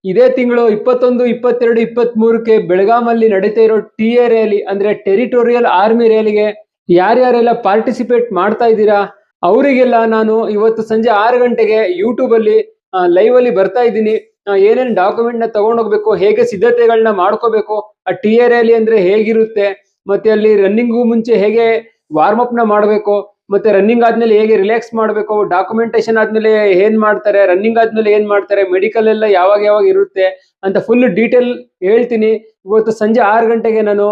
ಇದೇ ತಿಂಗಳು 21, 22, 23ಕ್ಕೆ ಬೆಳಗಾಮಲ್ಲಿ ನಡೀತಾ ಇರೋ TA ರ್ಯಾಲಿ ಅಂದ್ರೆ ಟೆರಿಟೋರಿಯಲ್ ಆರ್ಮಿ ರ್ಯಾಲಿಗೆ ಯಾರ್ಯಾರೆಲ್ಲ ಪಾರ್ಟಿಸಿಪೇಟ್ ಮಾಡ್ತಾ ಇದ್ದೀರಾ ಅವರಿಗೆಲ್ಲ ನಾನು ಇವತ್ತು ಸಂಜೆ 6 ಗಂಟೆಗೆ ಯೂಟ್ಯೂಬ್ ಅಲ್ಲಿ ಲೈವ್ ಅಲ್ಲಿ ಬರ್ತಾ ಇದ್ದೀನಿ. ಏನೇನ್ ಡಾಕ್ಯುಮೆಂಟ್ ನ ತಗೊಂಡೋಗ್ಬೇಕು, ಹೇಗೆ ಸಿದ್ಧತೆಗಳನ್ನ ಮಾಡ್ಕೋಬೇಕು, ಆ TA ರ್ಯಾಲಿ ಅಂದ್ರೆ ಹೇಗಿರುತ್ತೆ, ಮತ್ತೆ ಅಲ್ಲಿ ರನ್ನಿಂಗ್ ಮುಂಚೆ ಹೇಗೆ ವಾರ್ಮ್ ಅಪ್ ನ ಮಾಡಬೇಕು, ಮತ್ತೆ ರನ್ನಿಂಗ್ ಆದ್ಮೇಲೆ ಹೇಗೆ ರಿಲ್ಯಾಕ್ಸ್ ಮಾಡಬೇಕು, ಡಾಕ್ಯುಮೆಂಟೇಶನ್ ಆದ್ಮೇಲೆ ಏನ್ ಮಾಡ್ತಾರೆ, ರನ್ನಿಂಗ್ ಆದ್ಮೇಲೆ ಏನ್ ಮಾಡ್ತಾರೆ, ಮೆಡಿಕಲ್ ಎಲ್ಲ ಯಾವಾಗ ಯಾವಾಗ ಇರುತ್ತೆ ಅಂತ ಫುಲ್ ಡೀಟೇಲ್ ಹೇಳ್ತೀನಿ. ಇವತ್ತು ಸಂಜೆ 6 ಗಂಟೆಗೆ ನಾನು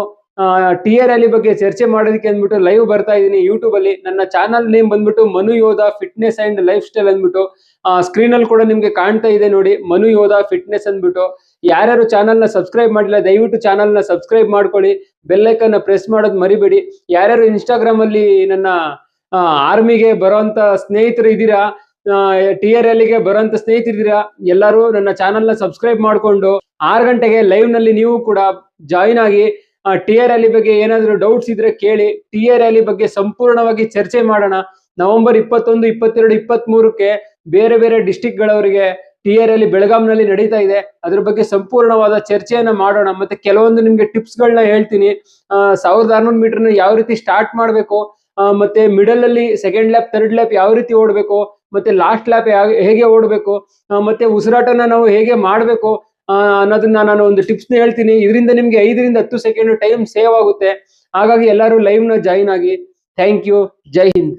TA ರ್ಯಾಲಿ ಬಗ್ಗೆ ಚರ್ಚೆ ಮಾಡೋದಕ್ಕೆ ಅಂದ್ಬಿಟ್ಟು ಲೈವ್ ಬರ್ತಾ ಇದ್ದೀನಿ ಯೂಟ್ಯೂಬ್ ಅಲ್ಲಿ. ನನ್ನ ಚಾನಲ್ ನೇಮ್ ಬಂದ್ಬಿಟ್ಟು ಮನು ಯೋಧ ಫಿಟ್ನೆಸ್ ಅಂಡ್ ಲೈಫ್ ಸ್ಟೈಲ್ ಅಂದ್ಬಿಟ್ಟು ಸ್ಕ್ರೀನ್ ಅಲ್ಲಿ ಕೂಡ ನಿಮ್ಗೆ ಕಾಣ್ತಾ ಇದೆ ನೋಡಿ, ಮನು ಯೋಧ ಫಿಟ್ನೆಸ್ ಅಂದ್ಬಿಟ್ಟು. ಯಾರ್ಯಾರು ಚಾನಲ್ ನ ಸಬ್ಸ್ಕ್ರೈಬ್ ಮಾಡಿಲ್ಲ ದಯವಿಟ್ಟು ಚಾನಲ್ ನ ಸಬ್ಸ್ಕ್ರೈಬ್ ಮಾಡ್ಕೊಳ್ಳಿ, ಬೆಲ್ ಐಕನ್ ನ ಪ್ರೆಸ್ ಮಾಡೋದು ಮರಿಬೇಡಿ. ಯಾರ್ಯಾರು ಇನ್ಸ್ಟಾಗ್ರಾಮ್ ಅಲ್ಲಿ ನನ್ನ ಆರ್ಮಿಗೆ ಬರೋಂತ ಸ್ನೇಹಿತರು ಇದ್ದೀರಾ, TA ರ್ಯಾಲಿಗೆ ಬರೋಂತ ಸ್ನೇಹಿತರಿದ್ದೀರಾ, ಎಲ್ಲರೂ ನನ್ನ ಚಾನಲ್ ನ ಸಬ್ಸ್ಕ್ರೈಬ್ ಮಾಡ್ಕೊಂಡು 6 ಗಂಟೆಗೆ ಲೈವ್ ನಲ್ಲಿ ನೀವು ಕೂಡ ಜಾಯಿನ್ ಆಗಿ TA ರ್ಯಾಲಿ ಬಗ್ಗೆ ಏನಾದ್ರು ಡೌಟ್ಸ್ ಇದ್ರೆ ಕೇಳಿ. TA ರ್ಯಾಲಿ ಬಗ್ಗೆ ಸಂಪೂರ್ಣವಾಗಿ ಚರ್ಚೆ ಮಾಡೋಣ. ನವೆಂಬರ್ 21, 22, 23ಕ್ಕೆ ಬೇರೆ ಬೇರೆ ಡಿಸ್ಟಿಕ್ ಗಳವರಿಗೆ TA ರ್ಯಾಲಿ ಬೆಳಗಾಂನಲ್ಲಿ ನಡೀತಾ ಇದೆ. ಅದ್ರ ಬಗ್ಗೆ ಸಂಪೂರ್ಣವಾದ ಚರ್ಚೆಯನ್ನ ಮಾಡೋಣ. ಮತ್ತೆ ಕೆಲವೊಂದು ನಿಮ್ಗೆ ಟಿಪ್ಸ್ ಗಳನ್ನ ಹೇಳ್ತೀನಿ. 1600 ಮೀಟರ್ನ ಯಾವ ರೀತಿ ಸ್ಟಾರ್ಟ್ ಮಾಡ್ಬೇಕು, ಮತ್ತೆ ಮಿಡಲ್ ಅಲ್ಲಿ ಸೆಕೆಂಡ್ ಲ್ಯಾಪ್, ಥರ್ಡ್ ಲ್ಯಾಪ್ ಯಾವ ರೀತಿ ಓಡಬೇಕು, ಮತ್ತೆ ಲಾಸ್ಟ್ ಲ್ಯಾಪ್ ಹೇಗೆ ಓಡಬೇಕು, ಮತ್ತೆ ಉಸಿರಾಟನ ನಾವು ಹೇಗೆ ಮಾಡಬೇಕು ಅನ್ನೋದನ್ನ ನಾನು ಒಂದು ಟಿಪ್ಸ್ ನ ಹೇಳ್ತೀನಿ. ಇದರಿಂದ ನಿಮ್ಗೆ 5 ರಿಂದ 10 ಸೆಕೆಂಡ್ ಟೈಮ್ ಸೇವ್ ಆಗುತ್ತೆ. ಹಾಗಾಗಿ ಎಲ್ಲರೂ ಲೈವ್ ನ ಜಾಯಿನ್ ಆಗಿ. Thank you. ಜೈ ಹಿಂದ್.